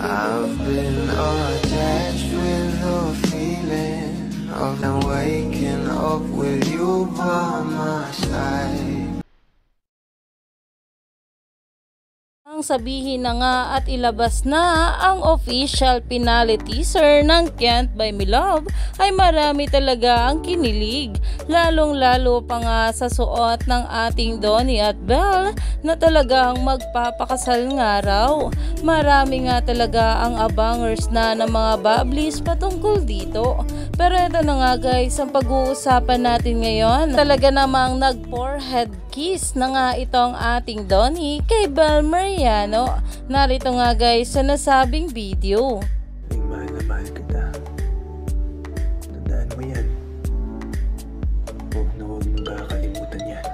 I've been attached with the feeling of waking up with you by my side. Ang sabihin na nga at ilabas na ang official finale teaser ng Can't Buy Me Love ay marami talaga ang kinilig, lalong-lalo pa nga sa suot ng ating Donnie at Belle na talagang magpapakasal nga raw. Marami nga talaga ang abangers na ng mga bablis patungkol dito. Pero ito na nga guys, ang pag-uusapan natin ngayon, talaga namang nag-forehead kiss na nga itong ating Donnie kay Belle Mariano. Narito nga guys sa nasabing video. Mahal na mahal kita. Tandaan mo yan. Huwag na huwag mong kakalimutan yan.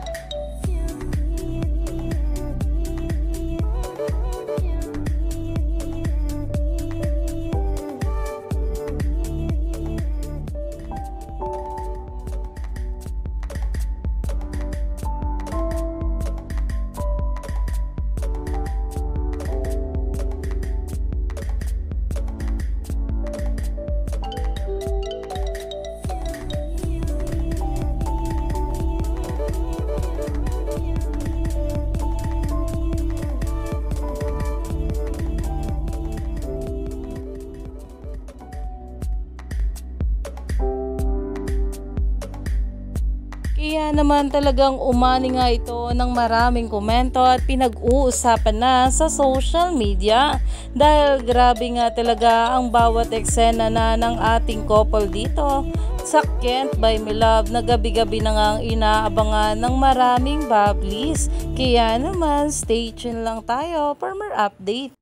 Kaya naman talagang umani nga ito ng maraming komento at pinag-uusapan na sa social media dahil grabe nga talaga ang bawat eksena na ng ating couple dito sa Can't Buy Me Love na gabi-gabi na nga ang inaabangan ng maraming bablis. Kaya naman stay tuned lang tayo for more update.